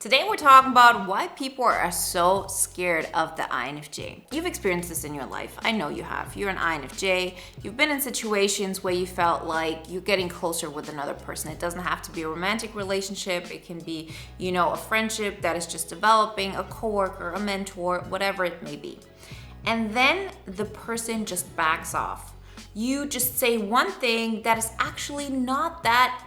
Today we're talking about why people are so scared of the INFJ. You've experienced this in your life. I know you have. You're an INFJ. You've been in situations where you felt like you're getting closer with another person. It doesn't have to be a romantic relationship. It can be, a friendship that is just developing, a coworker, a mentor, whatever it may be. And then the person just backs off. You just say one thing that is actually not that,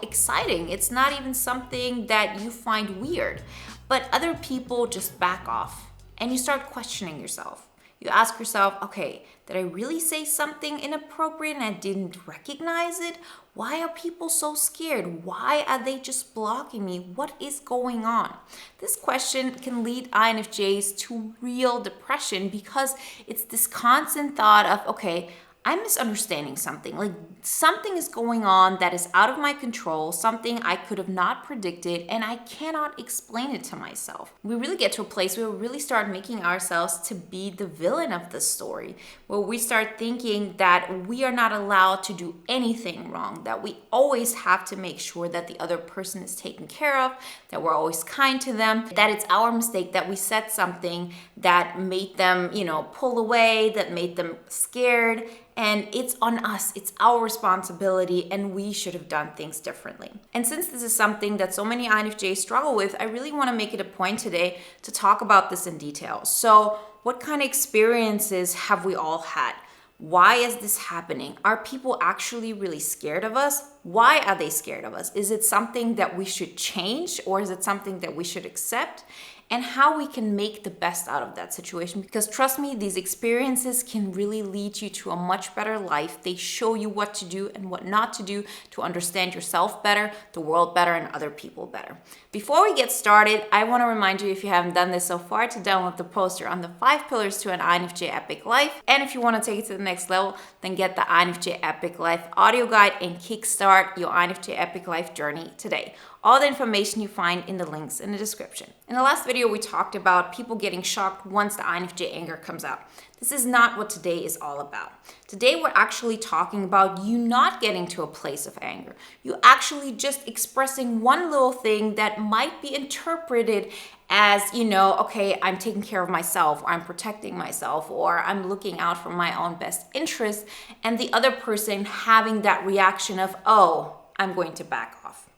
exciting. It's not even something that you find weird, but other people just back off and you start questioning yourself. You ask yourself, okay, did I really say something inappropriate and I didn't recognize it? Why are people so scared? Why are they just blocking me? What is going on? This question can lead INFJs to real depression because it's this constant thought of, okay, I'm misunderstanding something. Like something is going on that is out of my control, something I could have not predicted, and I cannot explain it to myself. We really get to a place where we really start making ourselves to be the villain of the story, where we start thinking that we are not allowed to do anything wrong, that we always have to make sure that the other person is taken care of, that we're always kind to them, that it's our mistake that we said something that made them, pull away, that made them scared. And it's on us, it's our responsibility, and we should have done things differently. And since this is something that so many INFJs struggle with, I really want to make it a point today to talk about this in detail. So, what kind of experiences have we all had? Why is this happening? Are people actually really scared of us? Why are they scared of us? Is it something that we should change, or is it something that we should accept? And how we can make the best out of that situation. Because trust me, these experiences can really lead you to a much better life. They show you what to do and what not to do to understand yourself better, the world better, and other people better. Before we get started, I want to remind you, if you haven't done this so far, to download the poster on the 5 pillars to an INFJ epic life. And if you want to take it to the next level, then get the INFJ epic life audio guide and kickstart your INFJ epic life journey today. All the information you find in the links in the description. In the last video, we talked about people getting shocked once the INFJ anger comes out. This is not what today is all about. Today, we're actually talking about you not getting to a place of anger. You actually just expressing one little thing that might be interpreted as, okay, I'm taking care of myself, or I'm protecting myself, or I'm looking out for my own best interest, and the other person having that reaction of, oh, I'm going to back off.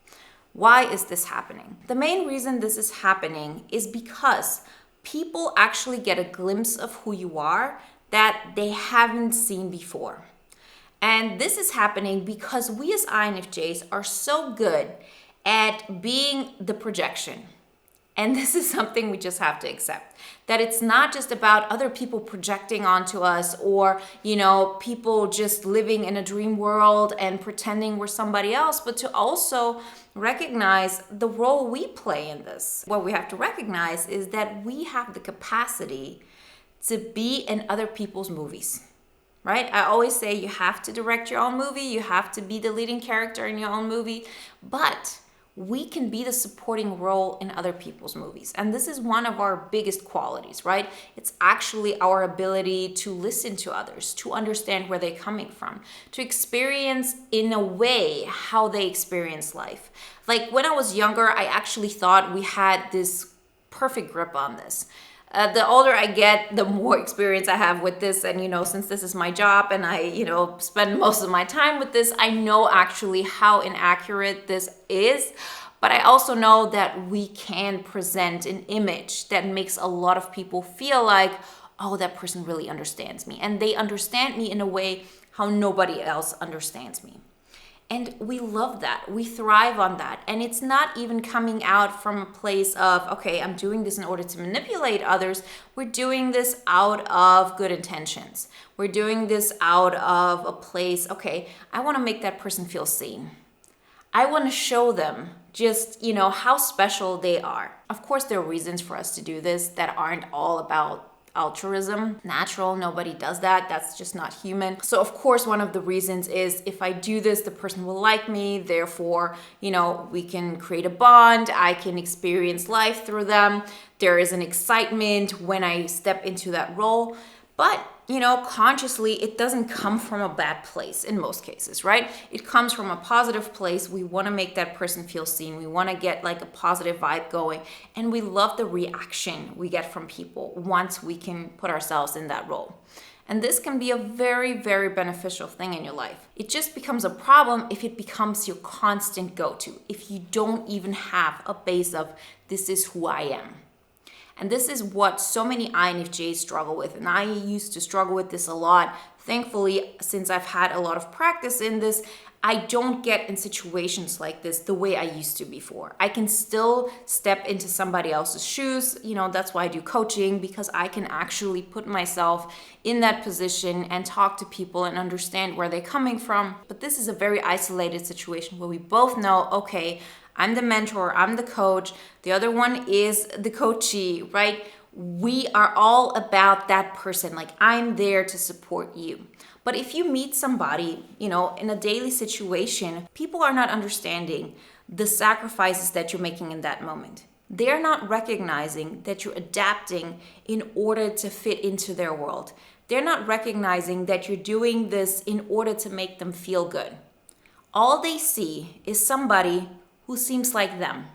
Why is this happening? The main reason this is happening is because people actually get a glimpse of who you are that they haven't seen before. And this is happening because we as INFJs are so good at being the projection. And this is something we just have to accept. That it's not just about other people projecting onto us or, people just living in a dream world and pretending we're somebody else, but to also recognize the role we play in this. What we have to recognize is that we have the capacity to be in other people's movies, right? I always say you have to direct your own movie, you have to be the leading character in your own movie, but we can be the supporting role in other people's movies. And this is one of our biggest qualities, right? It's actually our ability to listen to others, to understand where they're coming from, to experience in a way how they experience life. Like when I was younger, I actually thought we had this perfect grip on this. The older I get, the more experience I have with this. And, since this is my job and I, spend most of my time with this, I know actually how inaccurate this is. But I also know that we can present an image that makes a lot of people feel like, oh, that person really understands me. And they understand me in a way how nobody else understands me. And we love that. We thrive on that. And it's not even coming out from a place of, okay, I'm doing this in order to manipulate others. We're doing this out of good intentions. We're doing this out of a place, okay, I want to make that person feel seen. I want to show them just, how special they are. Of course, there are reasons for us to do this that aren't all about altruism, natural, nobody does that. That's just not human. So of course, one of the reasons is if I do this, the person will like me. Therefore, we can create a bond. I can experience life through them. There is an excitement when I step into that role. But consciously, it doesn't come from a bad place in most cases, right? It comes from a positive place. We want to make that person feel seen. We want to get like a positive vibe going. And we love the reaction we get from people once we can put ourselves in that role. And this can be a very, very beneficial thing in your life. It just becomes a problem if it becomes your constant go-to, if you don't even have a base of, this is who I am. And this is what so many INFJs struggle with. And I used to struggle with this a lot. Thankfully, since I've had a lot of practice in this, I don't get in situations like this the way I used to before. I can still step into somebody else's shoes. That's why I do coaching, because I can actually put myself in that position and talk to people and understand where they're coming from. But this is a very isolated situation where we both know, okay, I'm the mentor, I'm the coach, the other one is the coachee, right? We are all about that person. Like, I'm there to support you. But if you meet somebody, in a daily situation, people are not understanding the sacrifices that you're making in that moment. They're not recognizing that you're adapting in order to fit into their world. They're not recognizing that you're doing this in order to make them feel good. All they see is somebody who seems like them.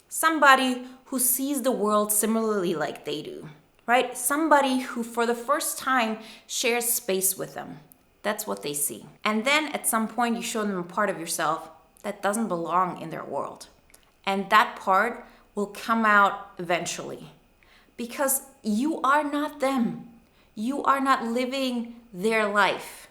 Somebody who sees the world similarly like they do, right? Somebody who for the first time shares space with them. That's what they see. And then at some point you show them a part of yourself that doesn't belong in their world. And that part will come out eventually, because you are not them. You are not living their life.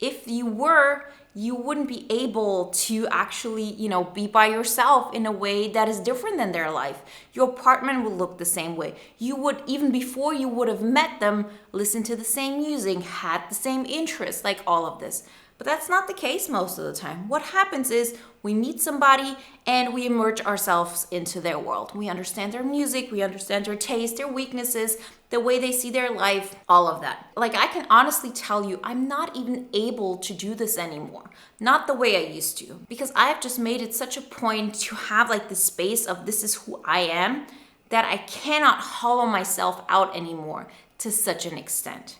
If you were, you wouldn't be able to actually, be by yourself in a way that is different than their life. Your apartment will look the same way. You would, even before you would have met them, listen to the same music, had the same interests, like all of this. But that's not the case most of the time. What happens is we meet somebody and we immerse ourselves into their world. We understand their music, we understand their taste, their weaknesses, the way they see their life, all of that. Like, I can honestly tell you, I'm not even able to do this anymore. Not the way I used to, because I've just made it such a point to have like this space of, this is who I am, that I cannot hollow myself out anymore to such an extent.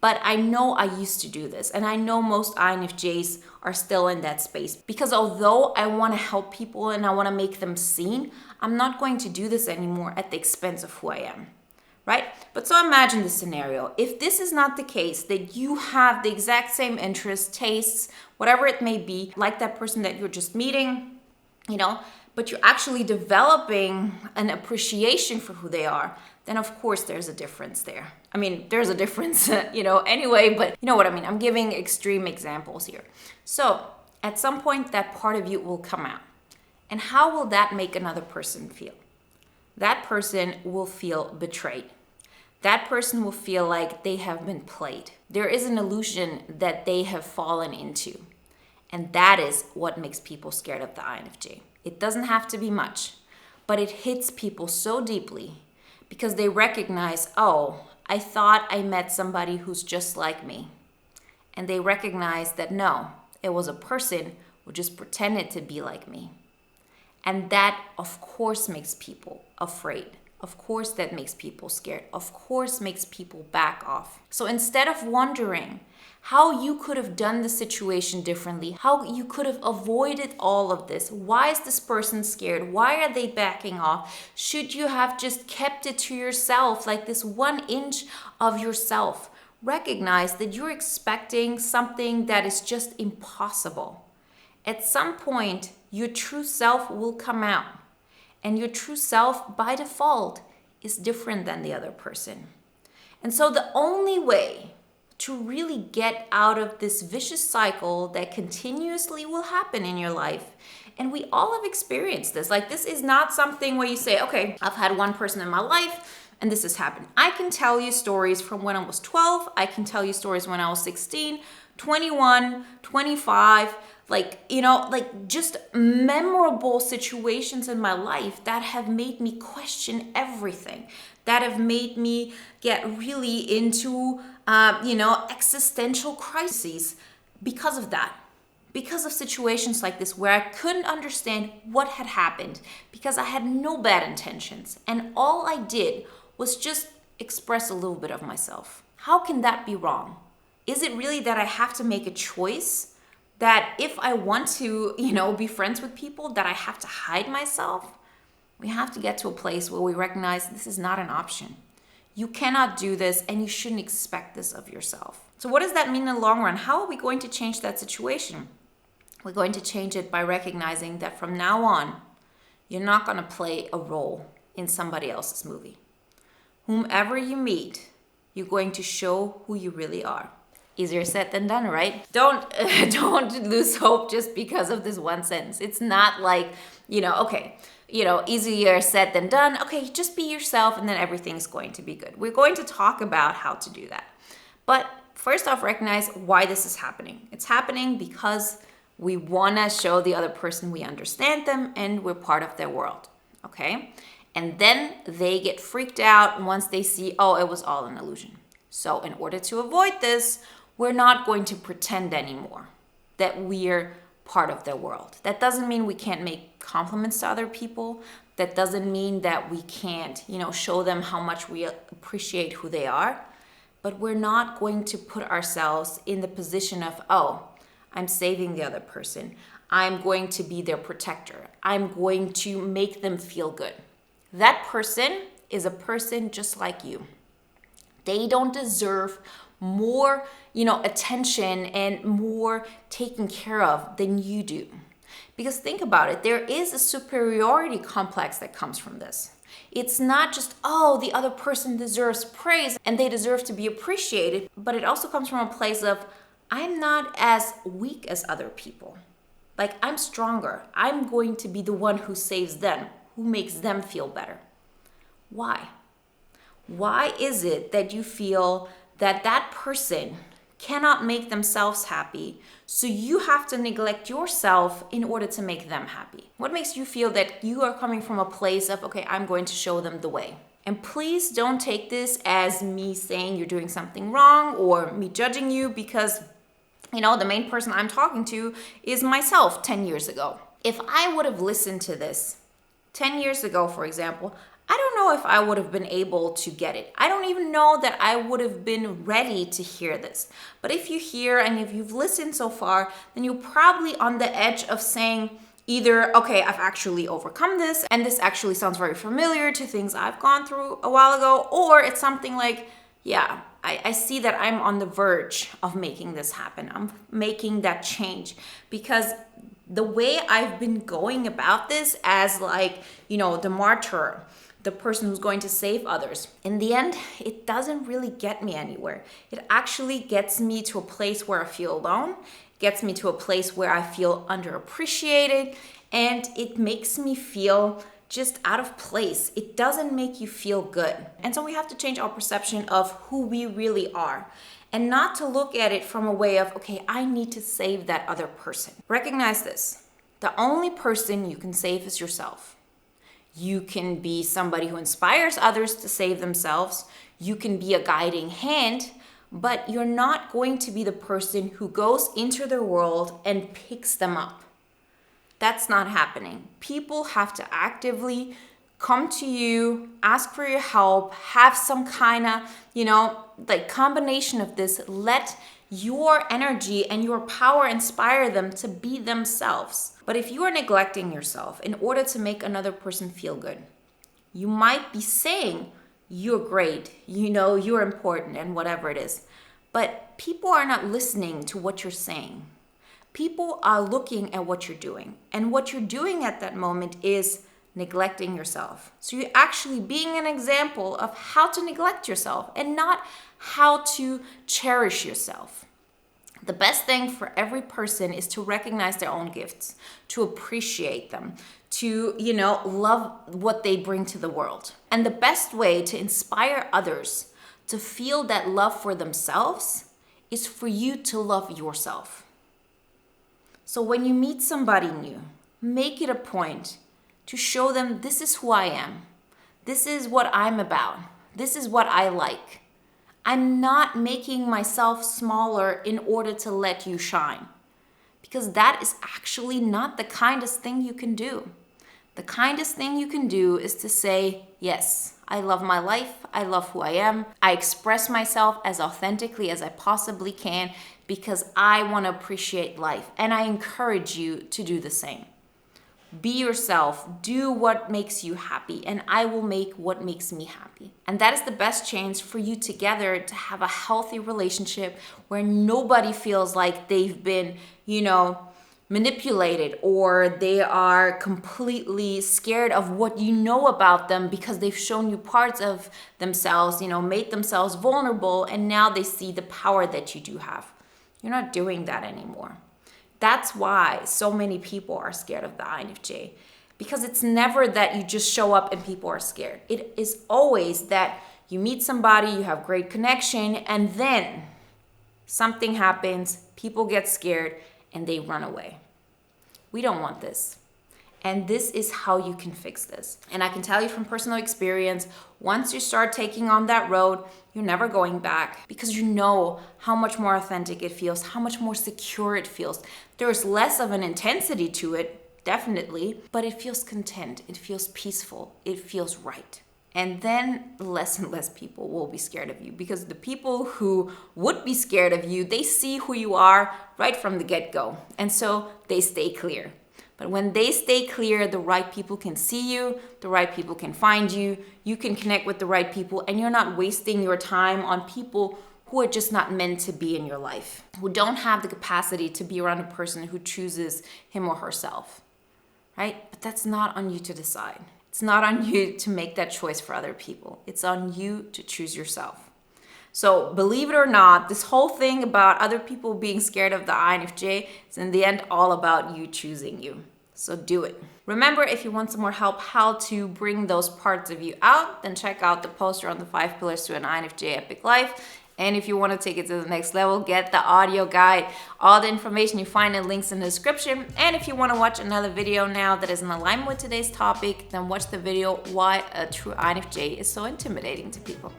But I know I used to do this, and I know most INFJs are still in that space, because although I want to help people and I want to make them seen, I'm not going to do this anymore at the expense of who I am, right? But so imagine this scenario. If this is not the case, that you have the exact same interests, tastes, whatever it may be, like that person that you're just meeting, but you're actually developing an appreciation for who they are, then of course there's a difference there. I mean, there's a difference, anyway, but you know what I mean? I'm giving extreme examples here. So at some point, that part of you will come out. And how will that make another person feel? That person will feel betrayed. That person will feel like they have been played. There is an illusion that they have fallen into. And that is what makes people scared of the INFJ. It doesn't have to be much, but it hits people so deeply because they recognize, oh, I thought I met somebody who's just like me. And they recognize that no, it was a person who just pretended to be like me. And that, of course, makes people afraid. Of course, that makes people scared. Of course, makes people back off. So instead of wondering how you could have done the situation differently, how you could have avoided all of this, why is this person scared? Why are they backing off? Should you have just kept it to yourself, like this 1 inch of yourself? Recognize that you're expecting something that is just impossible. At some point, your true self will come out. And your true self, by default, is different than the other person. And so the only way to really get out of this vicious cycle that continuously will happen in your life, and we all have experienced this. Like, this is not something where you say, okay, I've had one person in my life and this has happened. I can tell you stories from when I was 12. I can tell you stories when I was 16, 21, 25, just memorable situations in my life that have made me question everything, that have made me get really into, existential crises because of that. Because of situations like this where I couldn't understand what had happened, because I had no bad intentions. And all I did was just express a little bit of myself. How can that be wrong? Is it really that I have to make a choice that if I want to, be friends with people, that I have to hide myself? We have to get to a place where we recognize this is not an option. You cannot do this, and you shouldn't expect this of yourself. So what does that mean in the long run? How are we going to change that situation? We're going to change it by recognizing that from now on, you're not going to play a role in somebody else's movie. Whomever you meet, you're going to show who you really are. Easier said than done, right? Don't lose hope just because of this one sentence. It's not like, easier said than done. Okay, just be yourself and then everything's going to be good. We're going to talk about how to do that. But first off, recognize why this is happening. It's happening because we want to show the other person we understand them and we're part of their world, okay? And then they get freaked out once they see, oh, it was all an illusion. So in order to avoid this, we're not going to pretend anymore that we're part of their world. That doesn't mean we can't make compliments to other people. That doesn't mean that we can't, show them how much we appreciate who they are. But we're not going to put ourselves in the position of, oh, I'm saving the other person. I'm going to be their protector. I'm going to make them feel good. That person is a person just like you. They don't deserve more, attention and more taken care of than you do. Because think about it, there is a superiority complex that comes from this. It's not just, oh, the other person deserves praise and they deserve to be appreciated, but it also comes from a place of, I'm not as weak as other people. Like, I'm stronger. I'm going to be the one who saves them, who makes them feel better. Why? Why is it that you feel that person cannot make themselves happy, so you have to neglect yourself in order to make them happy? What makes you feel that you are coming from a place of, okay, I'm going to show them the way? And please don't take this as me saying you're doing something wrong or me judging you, because, the main person I'm talking to is myself 10 years ago. If I would have listened to this 10 years ago, for example, I don't know if I would have been able to get it. I don't even know that I would have been ready to hear this. But if you hear and if you've listened so far, then you're probably on the edge of saying either, okay, I've actually overcome this and this actually sounds very familiar to things I've gone through a while ago, or it's something like, yeah, I see that I'm on the verge of making this happen. I'm making that change, because the way I've been going about this as the martyr, the person who's going to save others, in the end, it doesn't really get me anywhere. It actually gets me to a place where I feel alone, gets me to a place where I feel underappreciated, and it makes me feel just out of place. It doesn't make you feel good. And so we have to change our perception of who we really are, and not to look at it from a way of, okay, I need to save that other person. Recognize this. The only person you can save is yourself. You can be somebody who inspires others to save themselves. You can be a guiding hand, but you're not going to be the person who goes into their world and picks them up. That's not happening. People have to actively come to you, ask for your help, have some kind of, combination of this. Let your energy and your power inspire them to be themselves. But if you are neglecting yourself in order to make another person feel good, you might be saying you're great, you're important and whatever it is. But people are not listening to what you're saying. People are looking at what you're doing. And what you're doing at that moment is neglecting yourself. So you're actually being an example of how to neglect yourself and not how to cherish yourself. The best thing for every person is to recognize their own gifts, to appreciate them, to, love what they bring to the world. And the best way to inspire others to feel that love for themselves is for you to love yourself. So when you meet somebody new, make it a point to show them, this is who I am. This is what I'm about. This is what I like. I'm not making myself smaller in order to let you shine, because that is actually not the kindest thing you can do. The kindest thing you can do is to say, yes, I love my life. I love who I am. I express myself as authentically as I possibly can because I want to appreciate life. And I encourage you to do the same. Be yourself, do what makes you happy, and I will make what makes me happy. And that is the best chance for you together to have a healthy relationship where nobody feels like they've been, manipulated, or they are completely scared of what you know about them because they've shown you parts of themselves, made themselves vulnerable, and now they see the power that you do have. You're not doing that anymore. That's why so many people are scared of the INFJ, because it's never that you just show up and people are scared. It is always that you meet somebody, you have great connection, and then something happens, people get scared, and they run away. We don't want this. And this is how you can fix this. And I can tell you from personal experience, once you start taking on that road, you're never going back, because you know how much more authentic it feels, how much more secure it feels. There's less of an intensity to it, definitely, but it feels content, it feels peaceful, it feels right. And then less and less people will be scared of you, because the people who would be scared of you, they see who you are right from the get-go. And so they stay clear. But when they stay clear, the right people can see you, the right people can find you, you can connect with the right people, and you're not wasting your time on people who are just not meant to be in your life, who don't have the capacity to be around a person who chooses him or herself, right? But that's not on you to decide. It's not on you to make that choice for other people. It's on you to choose yourself. So believe it or not, this whole thing about other people being scared of the INFJ is in the end all about you choosing you. So do it. Remember, if you want some more help how to bring those parts of you out, then check out the poster on the 5 pillars to an INFJ epic life. And if you want to take it to the next level, get the audio guide. All the information you find in links in the description. And if you want to watch another video now that is in alignment with today's topic, then watch the video Why a True INFJ is So Intimidating to People.